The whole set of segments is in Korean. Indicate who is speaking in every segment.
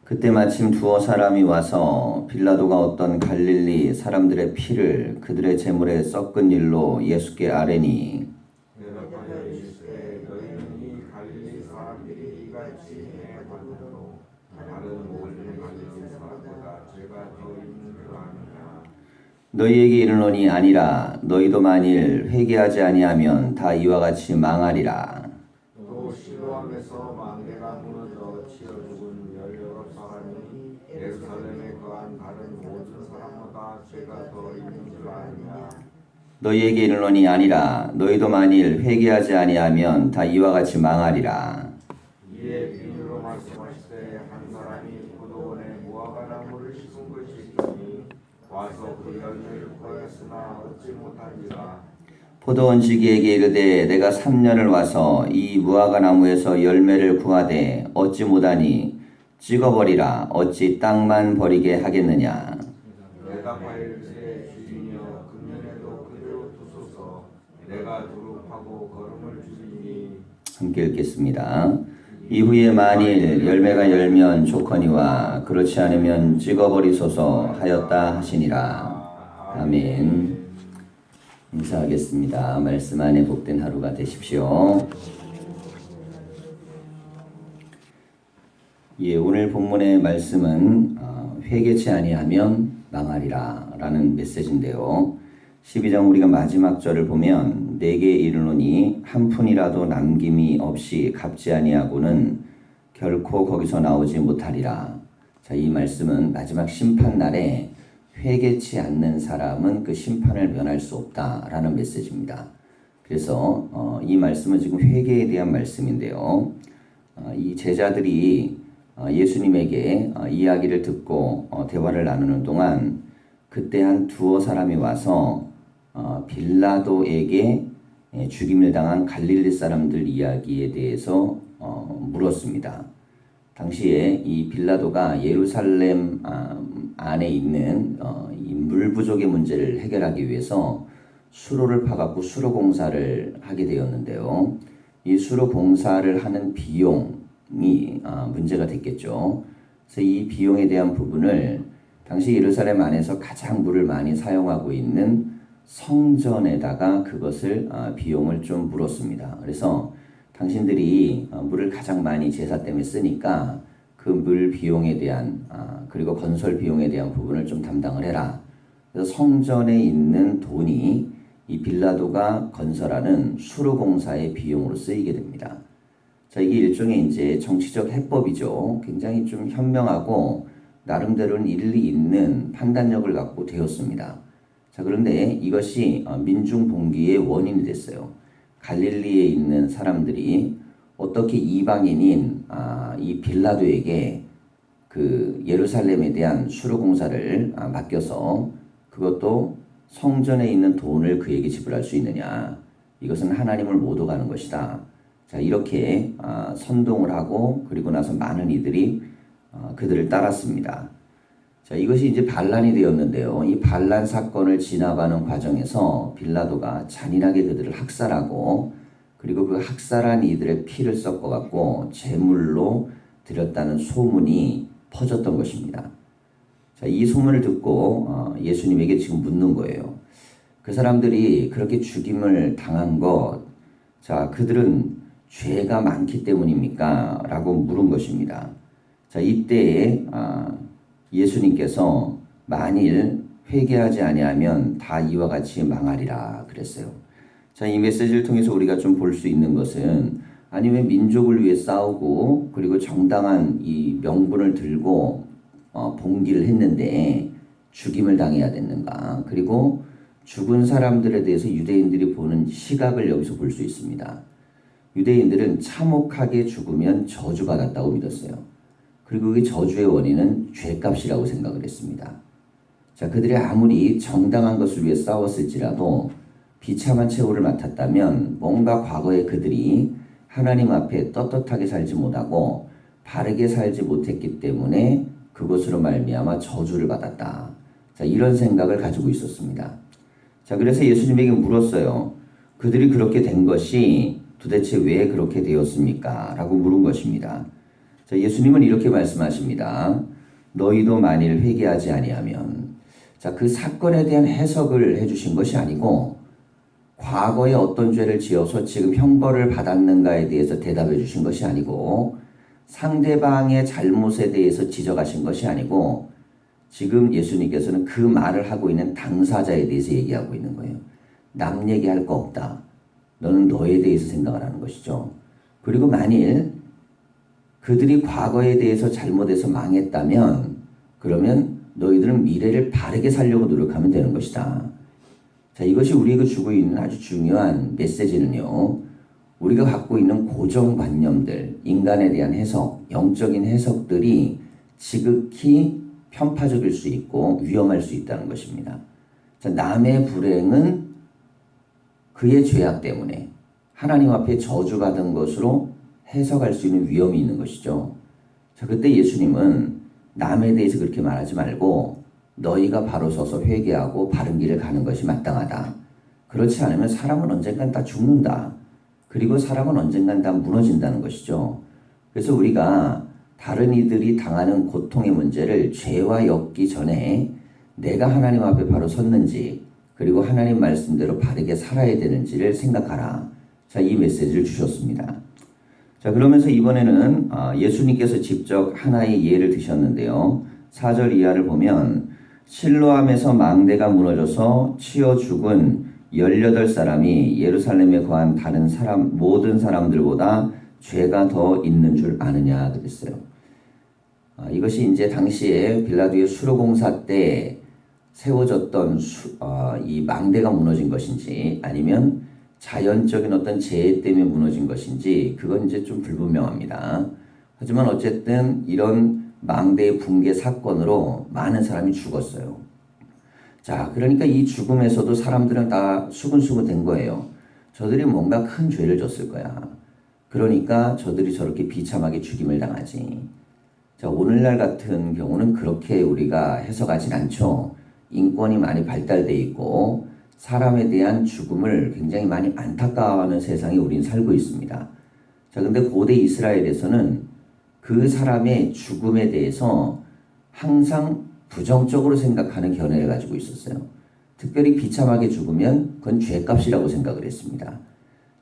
Speaker 1: 그때 마침 두어 사람이 와서 빌라도가 어떤 갈릴리 사람들의 피를 그들의 제물에 섞은 일로 예수께 아뢰니
Speaker 2: 대답하여 이르시되 너희는 이 갈릴리 사람들이 이같이 행하거든도 다른 모든 갈릴리 사람보다 죄가 더 있는 줄 아느냐.
Speaker 1: 너희에게 이르노니 아니라 너희도 만일 회개하지 아니하면 다 이와 같이 망하리라.
Speaker 2: 또 시로암에서 망대가 무너져 치어 죽은 18 사람이 예루살렘에 거한 다른 모든 사람보다 죄가 더 있는 줄 아느냐.
Speaker 1: 너희에게 이르노니 아니라 너희도 만일 회개하지 아니하면 다 이와 같이 망하리라.
Speaker 2: 이에 비유로 말씀하시되 한 사람이 포도원에 무화과 나무를 심은 것이 있더니 와서 그 열매를 구하였으나 얻지 못한지라.
Speaker 1: 포도원 지기에게 이르되 내가 3년을 와서 이 무화과 나무에서 열매를 구하되 얻지 못하니 찍어버리라. 어찌 땅만 버리게 하겠느냐.
Speaker 2: 대답하여 이르시되 주인이여 금년에도 그대로 두소서. 내가 두릅하고 걸음을 줄이니.
Speaker 1: 함께 읽겠습니다. 이후에 만일 열매가 열면 좋거니와 그렇지 않으면 찍어버리소서 하였다 하시니라. 아멘. 인사하겠습니다. 말씀 안에 복된 하루가 되십시오. 오늘 본문의 말씀은 회개치 아니하면 망하리라 라는 메시지인데요. 12장 우리가 마지막 절을 보면 내게 이르노니 한 푼이라도 남김이 없이 갚지 아니하고는 결코 거기서 나오지 못하리라. 자, 이 말씀은 마지막 심판날에 회개치 않는 사람은 그 심판을 면할 수 없다라는 메시지입니다. 그래서 이 말씀은 지금 회개에 대한 말씀인데요. 이 제자들이 예수님에게 이야기를 듣고 대화를 나누는 동안 그때 한 두어 사람이 와서 빌라도에게 죽임을 당한 갈릴리 사람들 이야기에 대해서 물었습니다. 당시에 이 빌라도가 예루살렘 안에 있는 이 물 부족의 문제를 해결하기 위해서 수로를 파갖고 공사를 하게 되었는데요. 이 수로 공사를 하는 비용이 문제가 됐겠죠. 그래서 이 비용에 대한 부분을 당시 예루살렘 안에서 가장 물을 많이 사용하고 있는 성전에다가 그것을 비용을 좀 물었습니다. 그래서 당신들이 물을 가장 많이 제사 때문에 쓰니까 그 물 비용에 대한 그리고 건설 비용에 대한 부분을 좀 담당을 해라. 그래서 성전에 있는 돈이 이 빌라도가 건설하는 수로 공사의 비용으로 쓰이게 됩니다. 자, 이게 일종의 이제 정치적 해법이죠. 굉장히 좀 현명하고 나름대로는 일리 있는 판단력을 갖고 되었습니다. 자, 그런데 이것이 민중 봉기의 원인이 됐어요. 갈릴리에 있는 사람들이 어떻게 이방인인 이 빌라도에게 그 예루살렘에 대한 수로 공사를 맡겨서 그것도 성전에 있는 돈을 그에게 지불할 수 있느냐. 이것은 하나님을 못 오가는 것이다. 자, 이렇게 선동을 하고 그리고 나서 많은 이들이 그들을 따랐습니다. 자, 이것이 이제 반란이 되었는데요. 이 반란 사건을 진압하는 과정에서 빌라도가 잔인하게 그들을 학살하고 그리고 그 학살한 이들의 피를 섞어갖고 제물로 드렸다는 소문이 퍼졌던 것입니다. 자, 이 소문을 듣고 예수님에게 지금 묻는 거예요. 그 사람들이 그렇게 죽임을 당한 것, 자, 그들은 죄가 많기 때문입니까? 라고 물은 것입니다. 자, 이때에 예수님께서 만일 회개하지 아니하면 다 이와 같이 망하리라 그랬어요. 자, 이 메시지를 통해서 우리가 좀 볼 수 있는 것은 아니 왜 민족을 위해 싸우고 그리고 정당한 이 명분을 들고 봉기를 했는데 죽임을 당해야 됐는가? 그리고 죽은 사람들에 대해서 유대인들이 보는 시각을 여기서 볼 수 있습니다. 유대인들은 참혹하게 죽으면 저주받았다고 믿었어요. 그리고 그 저주의 원인은 죄값이라고 생각을 했습니다. 자, 그들이 아무리 정당한 것을 위해 싸웠을지라도 비참한 최후를 맡았다면 뭔가 과거에 그들이 하나님 앞에 떳떳하게 살지 못하고 바르게 살지 못했기 때문에 그것으로 말미암아 저주를 받았다. 자, 이런 생각을 가지고 있었습니다. 자, 그래서 예수님에게 물었어요. 그들이 그렇게 된 것이 도대체 왜 그렇게 되었습니까? 라고 물은 것입니다. 자, 예수님은 이렇게 말씀하십니다. 너희도 만일 회개하지 아니하면. 자, 그 사건에 대한 해석을 해주신 것이 아니고 과거에 어떤 죄를 지어서 지금 형벌을 받았는가에 대해서 대답해 주신 것이 아니고 상대방의 잘못에 대해서 지적하신 것이 아니고 지금 예수님께서는 그 말을 하고 있는 당사자에 대해서 얘기하고 있는 거예요. 남 얘기할 거 없다. 너는 너에 대해서 생각을 하는 것이죠. 그리고 만일 그들이 과거에 대해서 잘못해서 망했다면 그러면 너희들은 미래를 바르게 살려고 노력하면 되는 것이다. 자, 이것이 우리에게 주고 있는 아주 중요한 메시지는요. 우리가 갖고 있는 고정관념들, 인간에 대한 해석, 영적인 해석들이 지극히 편파적일 수 있고 위험할 수 있다는 것입니다. 자, 남의 불행은 그의 죄악 때문에 하나님 앞에 저주받은 것으로 해석할 수 있는 위험이 있는 것이죠. 자, 그때 예수님은 남에 대해서 그렇게 말하지 말고 너희가 바로 서서 회개하고 바른 길을 가는 것이 마땅하다. 그렇지 않으면 사람은 언젠간 다 죽는다. 그리고 사람은 언젠간 다 무너진다는 것이죠. 그래서 우리가 다른 이들이 당하는 고통의 문제를 죄와 엮기 전에 내가 하나님 앞에 바로 섰는지 그리고 하나님 말씀대로 바르게 살아야 되는지를 생각하라. 자, 이 메시지를 주셨습니다. 자, 그러면서 이번에는 예수님께서 직접 하나의 예를 드셨는데요. 4절 이하를 보면 실로암에서 망대가 무너져서 치여 죽은 18사람이 예루살렘에 거한 다른 사람 모든 사람들보다 죄가 더 있는 줄 아느냐 그랬어요. 이것이 이제 당시에 빌라도의 수로공사 때 세워졌던 이 망대가 무너진 것인지 아니면 자연적인 어떤 재해 때문에 무너진 것인지 그건 이제 좀 불분명합니다. 하지만 어쨌든 이런 망대의 붕괴 사건으로 많은 사람이 죽었어요. 자, 그러니까 이 죽음에서도 사람들은 다 수근수근 된 거예요. 저들이 뭔가 큰 죄를 졌을 거야. 그러니까 저들이 저렇게 비참하게 죽임을 당하지. 자, 오늘날 같은 경우는 그렇게 우리가 해석하진 않죠. 인권이 많이 발달돼 있고 사람에 대한 죽음을 굉장히 많이 안타까워하는 세상에 우린 살고 있습니다. 자, 근데 고대 이스라엘에서는 그 사람의 죽음에 대해서 항상 부정적으로 생각하는 견해를 가지고 있었어요. 특별히 비참하게 죽으면 그건 죄값이라고 생각을 했습니다.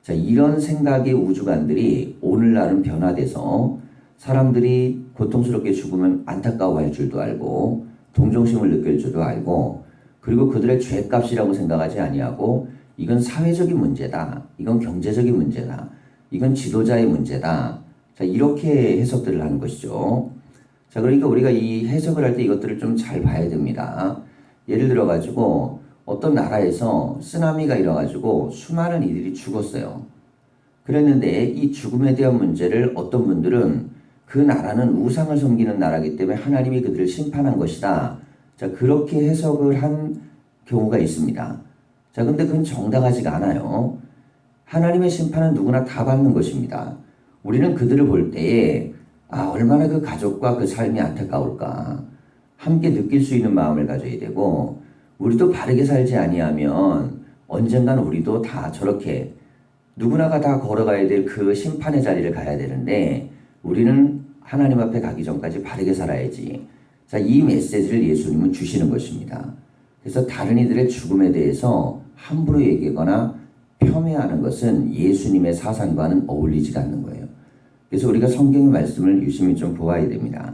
Speaker 1: 자, 이런 생각의 우주관들이 오늘날은 변화돼서 사람들이 고통스럽게 죽으면 안타까워할 줄도 알고 동정심을 느낄 줄도 알고 그리고 그들의 죄값이라고 생각하지 아니하고 이건 사회적인 문제다. 이건 경제적인 문제다. 이건 지도자의 문제다. 자, 이렇게 해석들을 하는 것이죠. 자, 그러니까 우리가 이 해석을 할 때 이것들을 좀 잘 봐야 됩니다. 예를 들어가지고 어떤 나라에서 쓰나미가 일어가지고 수많은 이들이 죽었어요. 그랬는데 이 죽음에 대한 문제를 어떤 분들은 그 나라는 우상을 섬기는 나라이기 때문에 하나님이 그들을 심판한 것이다. 자, 그렇게 해석을 한 경우가 있습니다. 자, 근데 그건 정당하지가 않아요. 하나님의 심판은 누구나 다 받는 것입니다. 우리는 그들을 볼 때에 얼마나 그 가족과 그 삶이 안타까울까 함께 느낄 수 있는 마음을 가져야 되고 우리도 바르게 살지 아니하면 언젠가는 우리도 다 저렇게 누구나가 다 걸어가야 될 그 심판의 자리를 가야 되는데 우리는 하나님 앞에 가기 전까지 바르게 살아야지. 자, 이 메시지를 예수님은 주시는 것입니다. 그래서 다른 이들의 죽음에 대해서 함부로 얘기하거나 폄훼하는 것은 예수님의 사상과는 어울리지가 않는 거예요. 그래서 우리가 성경의 말씀을 유심히 좀 보아야 됩니다.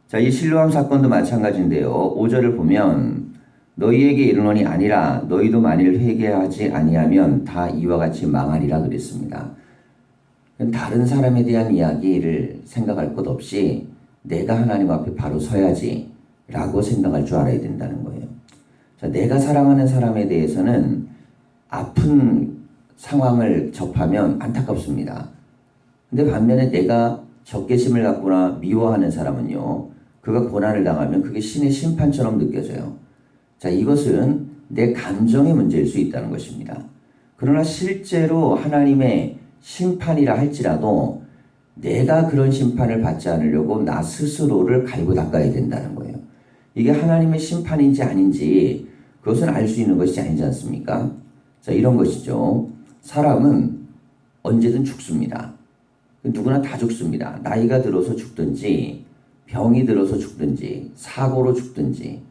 Speaker 1: 자, 이 실로암 사건도 마찬가지인데요. 5절을 보면 너희에게 이르노니 아니라 너희도 만일 회개하지 아니하면 다 이와 같이 망하리라 그랬습니다. 다른 사람에 대한 이야기를 생각할 것 없이 내가 하나님 앞에 바로 서야지 라고 생각할 줄 알아야 된다는 거예요. 자, 내가 사랑하는 사람에 대해서는 아픈 상황을 접하면 안타깝습니다. 근데 반면에 내가 적개심을 갖거나 미워하는 사람은요, 그가 고난을 당하면 그게 신의 심판처럼 느껴져요. 자, 이것은 내 감정의 문제일 수 있다는 것입니다. 그러나 실제로 하나님의 심판이라 할지라도 내가 그런 심판을 받지 않으려고 나 스스로를 갈고 닦아야 된다는 거예요. 이게 하나님의 심판인지 아닌지 그것은 알 수 있는 것이 아니지 않습니까? 자, 이런 것이죠. 사람은 언제든 죽습니다. 누구나 다 죽습니다. 나이가 들어서 죽든지 병이 들어서 죽든지 사고로 죽든지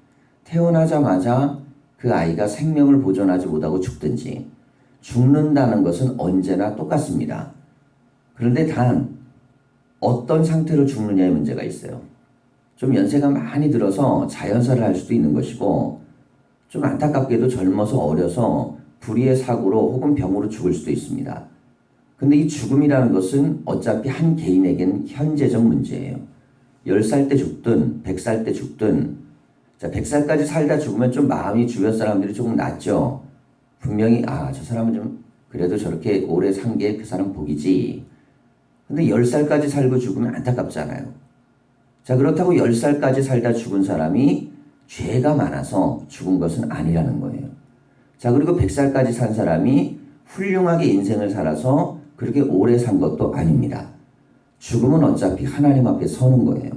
Speaker 1: 태어나자마자 그 아이가 생명을 보존하지 못하고 죽든지 죽는다는 것은 언제나 똑같습니다. 그런데 단 어떤 상태로 죽느냐의 문제가 있어요. 좀 연세가 많이 들어서 자연사를 할 수도 있는 것이고 좀 안타깝게도 젊어서 어려서 불의의 사고로 혹은 병으로 죽을 수도 있습니다. 근데 이 죽음이라는 것은 어차피 한 개인에겐 현재적 문제예요. 10살 때 죽든 100살 때 죽든 자 100살까지 살다 죽으면 좀 마음이 주변 사람들이 조금 낫죠. 분명히 저 사람은 좀 그래도 저렇게 오래 산 게 그 사람 복이지. 근데 10살까지 살고 죽으면 안타깝잖아요. 자 그렇다고 10살까지 살다 죽은 사람이 죄가 많아서 죽은 것은 아니라는 거예요. 자 그리고 100살까지 산 사람이 훌륭하게 인생을 살아서 그렇게 오래 산 것도 아닙니다. 죽음은 어차피 하나님 앞에 서는 거예요.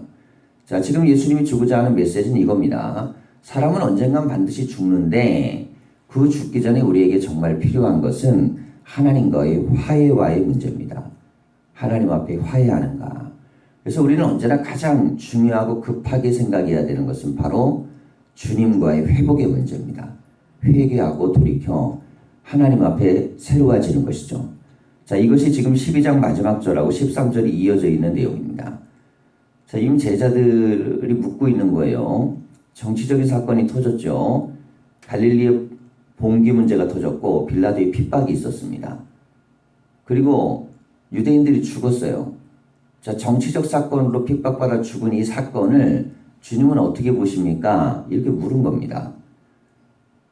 Speaker 1: 자 지금 예수님이 주고자 하는 메시지는 이겁니다. 사람은 언젠간 반드시 죽는데 그 죽기 전에 우리에게 정말 필요한 것은 하나님과의 화해와의 문제입니다. 하나님 앞에 화해하는가. 그래서 우리는 언제나 가장 중요하고 급하게 생각해야 되는 것은 바로 주님과의 회복의 문제입니다. 회개하고 돌이켜 하나님 앞에 새로워지는 것이죠. 자, 이것이 지금 12장 마지막 절하고 13절이 이어져 있는 내용입니다. 자, 이미 제자들이 묻고 있는 거예요. 정치적인 사건이 터졌죠. 갈릴리의 봉기 문제가 터졌고 빌라도의 핍박이 있었습니다. 그리고 유대인들이 죽었어요. 자, 정치적 사건으로 핍박받아 죽은 이 사건을 주님은 어떻게 보십니까? 이렇게 물은 겁니다.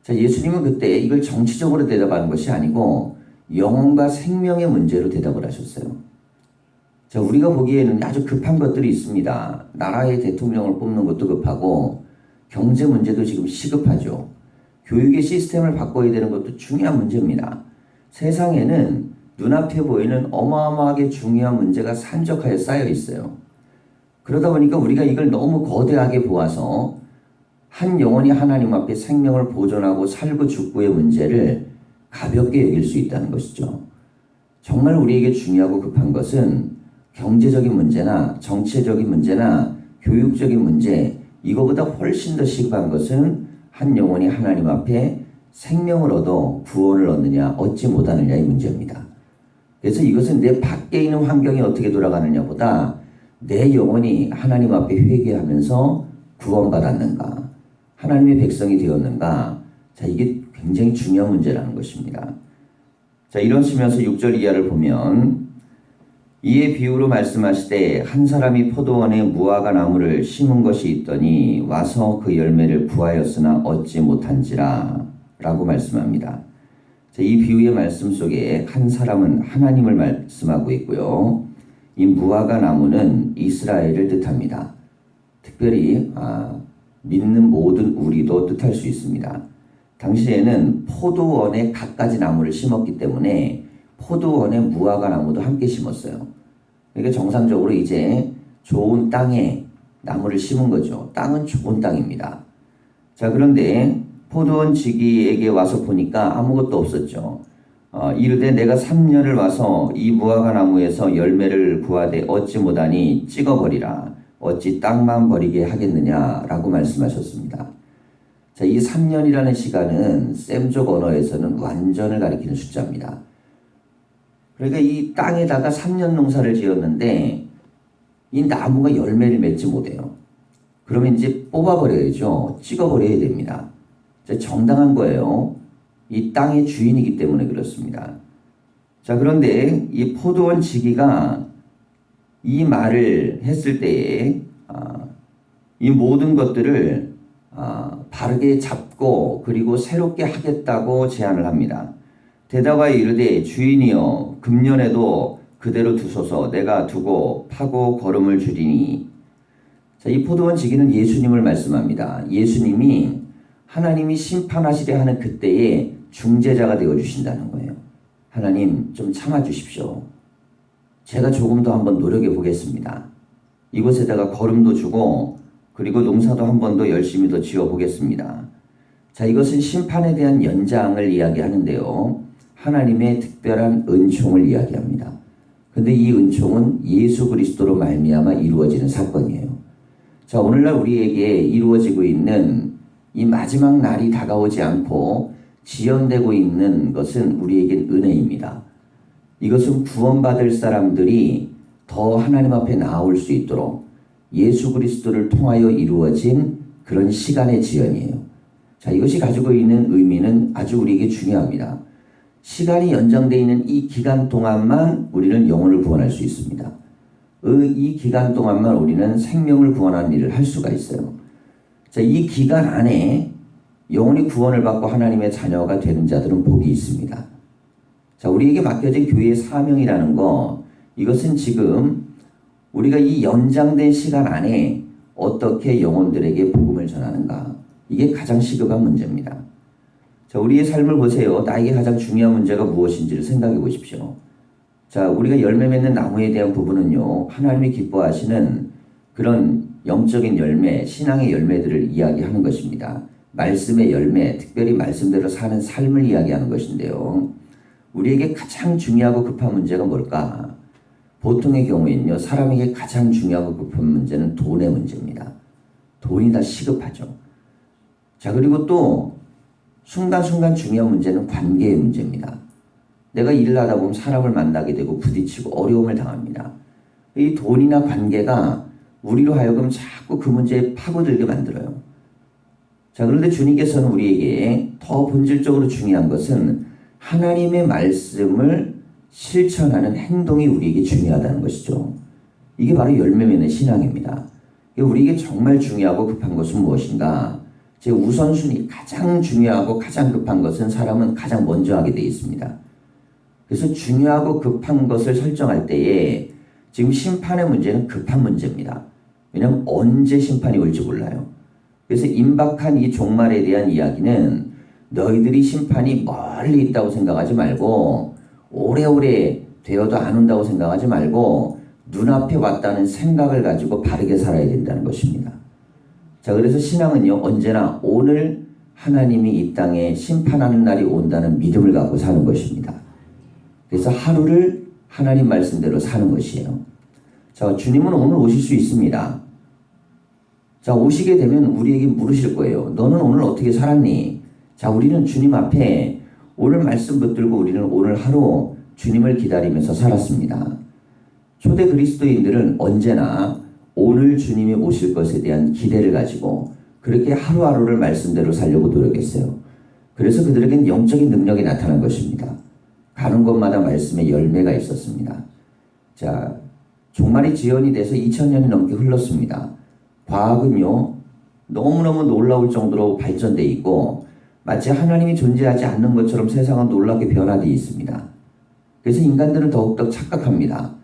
Speaker 1: 자, 예수님은 그때 이걸 정치적으로 대답하는 것이 아니고 영혼과 생명의 문제로 대답을 하셨어요. 자, 우리가 보기에는 아주 급한 것들이 있습니다. 나라의 대통령을 뽑는 것도 급하고 경제 문제도 지금 시급하죠. 교육의 시스템을 바꿔야 되는 것도 중요한 문제입니다. 세상에는 눈앞에 보이는 어마어마하게 중요한 문제가 산적하여 쌓여 있어요. 그러다 보니까 우리가 이걸 너무 거대하게 보아서 한 영혼이 하나님 앞에 생명을 보존하고 살고 죽고의 문제를 가볍게 여길 수 있다는 것이죠. 정말 우리에게 중요하고 급한 것은 경제적인 문제나 정치적인 문제나 교육적인 문제, 이거보다 훨씬 더 시급한 것은 한 영혼이 하나님 앞에 생명을 얻어 구원을 얻느냐 얻지 못하느냐의 문제입니다. 그래서 이것은 내 밖에 있는 환경이 어떻게 돌아가느냐보다 내 영혼이 하나님 앞에 회개하면서 구원받았는가, 하나님의 백성이 되었는가, 자, 이게 굉장히 중요한 문제라는 것입니다. 자, 이러시면서 6절 이하를 보면 이에 비유로 말씀하시되 한 사람이 포도원에 무화과 나무를 심은 것이 있더니 와서 그 열매를 구하였으나 얻지 못한지라 라고 말씀합니다. 자, 이 비유의 말씀 속에 한 사람은 하나님을 말씀하고 있고요. 이 무화과 나무는 이스라엘을 뜻합니다. 특별히 믿는 모든 우리도 뜻할 수 있습니다. 당시에는 포도원에 갖가지 나무를 심었기 때문에 포도원에 무화과 나무도 함께 심었어요. 그러니까 정상적으로 이제 좋은 땅에 나무를 심은 거죠. 땅은 좋은 땅입니다. 자, 그런데 포도원 지기에게 와서 보니까 아무것도 없었죠. 이르되 내가 3년을 와서 이 무화과 나무에서 열매를 구하되 얻지 못하니 찍어버리라. 어찌 땅만 버리게 하겠느냐라고 말씀하셨습니다. 자, 이 3년이라는 시간은 셈족 언어에서는 완전을 가리키는 숫자입니다. 그러니까 이 땅에다가 3년 농사를 지었는데 이 나무가 열매를 맺지 못해요. 그러면 이제 뽑아버려야죠. 찍어버려야 됩니다. 자, 정당한 거예요. 이 땅의 주인이기 때문에 그렇습니다. 자, 그런데 이 포도원 지기가 이 말을 했을 때에 이 모든 것들을 바르게 잡고 그리고 새롭게 하겠다고 제안을 합니다. 대답하여 이르되 주인이여 금년에도 그대로 두소서 내가 두고 파고 거름을 주리니. 자, 이 포도원 지기는 예수님을 말씀합니다. 예수님이 하나님이 심판하시려 하는 그때에 중재자가 되어주신다는 거예요. 하나님 좀 참아주십시오. 제가 조금 더 한번 노력해 보겠습니다. 이곳에다가 거름도 주고 그리고 농사도 한 번 더 열심히 더 지어 보겠습니다. 자, 이것은 심판에 대한 연장을 이야기하는데요. 하나님의 특별한 은총을 이야기합니다. 근데 이 은총은 예수 그리스도로 말미암아 이루어지는 사건이에요. 자, 오늘날 우리에게 이루어지고 있는 이 마지막 날이 다가오지 않고 지연되고 있는 것은 우리에겐 은혜입니다. 이것은 구원받을 사람들이 더 하나님 앞에 나아올 수 있도록 예수 그리스도를 통하여 이루어진 그런 시간의 지연이에요. 자, 이것이 가지고 있는 의미는 아주 우리에게 중요합니다. 시간이 연장되어 있는 이 기간 동안만 우리는 영혼을 구원할 수 있습니다. 이 기간 동안만 우리는 생명을 구원하는 일을 할 수가 있어요. 자, 이 기간 안에 영혼이 구원을 받고 하나님의 자녀가 되는 자들은 복이 있습니다. 자, 우리에게 맡겨진 교회의 사명이라는 거, 이것은 지금 우리가 이 연장된 시간 안에 어떻게 영혼들에게 복음을 전하는가, 이게 가장 시급한 문제입니다. 자, 우리의 삶을 보세요. 나에게 가장 중요한 문제가 무엇인지를 생각해 보십시오. 자, 우리가 열매 맺는 나무에 대한 부분은요, 하나님이 기뻐하시는 그런 영적인 열매, 신앙의 열매들을 이야기하는 것입니다. 말씀의 열매, 특별히 말씀대로 사는 삶을 이야기하는 것인데요. 우리에게 가장 중요하고 급한 문제가 뭘까? 보통의 경우에는요, 사람에게 가장 중요하고 급한 문제는 돈의 문제입니다. 돈이 다 시급하죠. 자, 그리고 또 순간순간 중요한 문제는 관계의 문제입니다. 내가 일을 하다 보면 사람을 만나게 되고 부딪히고 어려움을 당합니다. 이 돈이나 관계가 우리로 하여금 자꾸 그 문제에 파고들게 만들어요. 자, 그런데 주님께서는 우리에게 더 본질적으로 중요한 것은 하나님의 말씀을 실천하는 행동이 우리에게 중요하다는 것이죠. 이게 바로 열매 맺는 신앙입니다. 우리에게 정말 중요하고 급한 것은 무엇인가? 제 우선순위, 가장 중요하고 가장 급한 것은 사람은 가장 먼저 하게 되어 있습니다. 그래서 중요하고 급한 것을 설정할 때에 지금 심판의 문제는 급한 문제입니다. 왜냐하면 언제 심판이 올지 몰라요. 그래서 임박한 이 종말에 대한 이야기는 너희들이 심판이 멀리 있다고 생각하지 말고 오래오래 되어도 안 온다고 생각하지 말고 눈앞에 왔다는 생각을 가지고 바르게 살아야 된다는 것입니다. 자, 그래서 신앙은요, 언제나 오늘 하나님이 이 땅에 심판하는 날이 온다는 믿음을 갖고 사는 것입니다. 그래서 하루를 하나님 말씀대로 사는 것이에요. 자, 주님은 오늘 오실 수 있습니다. 자, 오시게 되면 우리에게 물으실 거예요. 너는 오늘 어떻게 살았니? 자, 우리는 주님 앞에 오늘 말씀 붙들고 우리는 오늘 하루 주님을 기다리면서 살았습니다. 초대 그리스도인들은 언제나 오늘 주님이 오실 것에 대한 기대를 가지고 그렇게 하루하루를 말씀대로 살려고 노력했어요. 그래서 그들에겐 영적인 능력이 나타난 것입니다. 가는 곳마다 말씀의 열매가 있었습니다. 자, 종말이 지연이 돼서 2000년이 넘게 흘렀습니다. 과학은요, 너무너무 놀라울 정도로 발전되어 있고 마치 하나님이 존재하지 않는 것처럼 세상은 놀랍게 변화되어 있습니다. 그래서 인간들은 더욱더 착각합니다.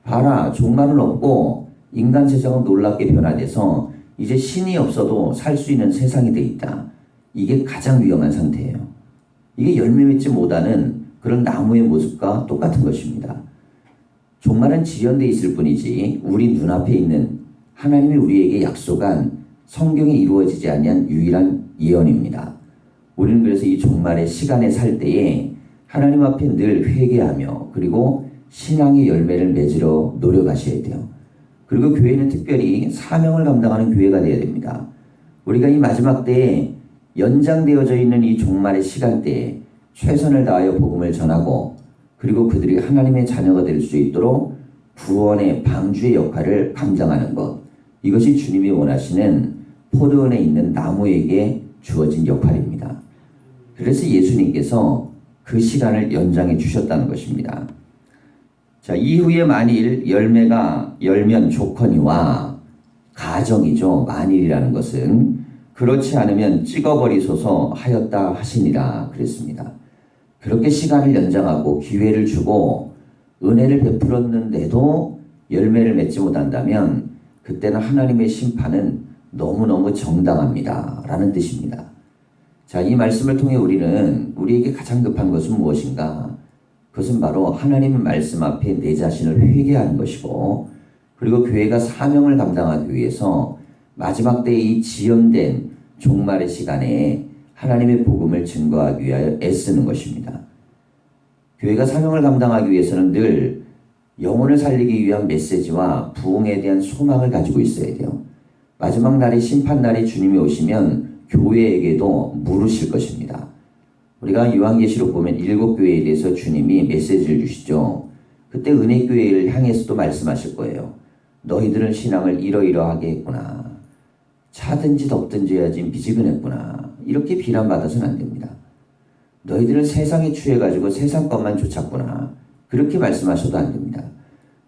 Speaker 1: 봐라, 종말은 없고 인간 세상은 놀랍게 변화돼서 이제 신이 없어도 살 수 있는 세상이 돼 있다. 이게 가장 위험한 상태예요. 이게 열매 맺지 못하는 그런 나무의 모습과 똑같은 것입니다. 종말은 지연돼 있을 뿐이지 우리 눈앞에 있는 하나님이 우리에게 약속한 성경에 이루어지지 아니한 유일한 예언입니다. 우리는 그래서 이 종말의 시간에 살 때에 하나님 앞에 늘 회개하며 그리고 신앙의 열매를 맺으려 노력하셔야 돼요. 그리고 교회는 특별히 사명을 감당하는 교회가 되어야 됩니다. 우리가 이 마지막 때에 연장되어져 있는 이 종말의 시간대에 최선을 다하여 복음을 전하고 그리고 그들이 하나님의 자녀가 될 수 있도록 구원의 방주의 역할을 감당하는 것, 이것이 주님이 원하시는 포도원에 있는 나무에게 주어진 역할입니다. 그래서 예수님께서 그 시간을 연장해 주셨다는 것입니다. 자, 이후에 만일 열매가 열면 좋거니와 가정이죠. 만일이라는 것은 그렇지 않으면 찍어버리소서 하였다 하시니라 그랬습니다. 그렇게 시간을 연장하고 기회를 주고 은혜를 베풀었는데도 열매를 맺지 못한다면 그때는 하나님의 심판은 너무너무 정당합니다 라는 뜻입니다. 자, 이 말씀을 통해 우리는 우리에게 가장 급한 것은 무엇인가? 그것은 바로 하나님의 말씀 앞에 내 자신을 회개하는 것이고 그리고 교회가 사명을 감당하기 위해서 마지막 때의 이 지연된 종말의 시간에 하나님의 복음을 증거하기 위하여 애쓰는 것입니다. 교회가 사명을 감당하기 위해서는 늘 영혼을 살리기 위한 메시지와 부흥에 대한 소망을 가지고 있어야 돼요. 마지막 날이 심판날이 주님이 오시면 교회에게도 물으실 것입니다. 우리가 요한계시록 보면 7교회에 대해서 주님이 메시지를 주시죠. 그때 은혜교회를 향해서도 말씀하실 거예요. 너희들은 신앙을 이러이러하게 했구나. 차든지 덥든지 해야지 미지근했구나. 이렇게 비난받아서는 안 됩니다. 너희들은 세상에 취해가지고 세상 것만 쫓았구나. 그렇게 말씀하셔도 안 됩니다.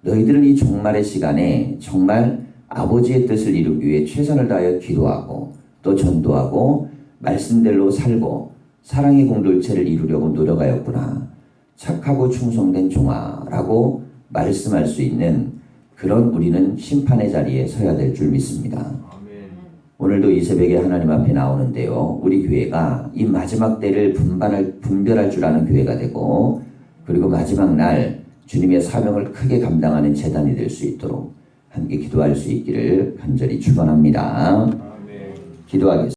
Speaker 1: 너희들은 이 종말의 시간에 정말 아버지의 뜻을 이루기 위해 최선을 다하여 기도하고 또 전도하고 말씀대로 살고 사랑의 공동체를 이루려고 노력하였구나. 착하고 충성된 종아라고 말씀할 수 있는 그런 우리는 심판의 자리에 서야 될 줄 믿습니다.
Speaker 2: 아멘.
Speaker 1: 오늘도 이 새벽에 하나님 앞에 나오는데요. 우리 교회가 이 마지막 때를 분별할 줄 아는 교회가 되고 그리고 마지막 날 주님의 사명을 크게 감당하는 재단이 될 수 있도록 함께 기도할 수 있기를 간절히 축원합니다.
Speaker 2: 아멘.
Speaker 1: 기도하겠습니다.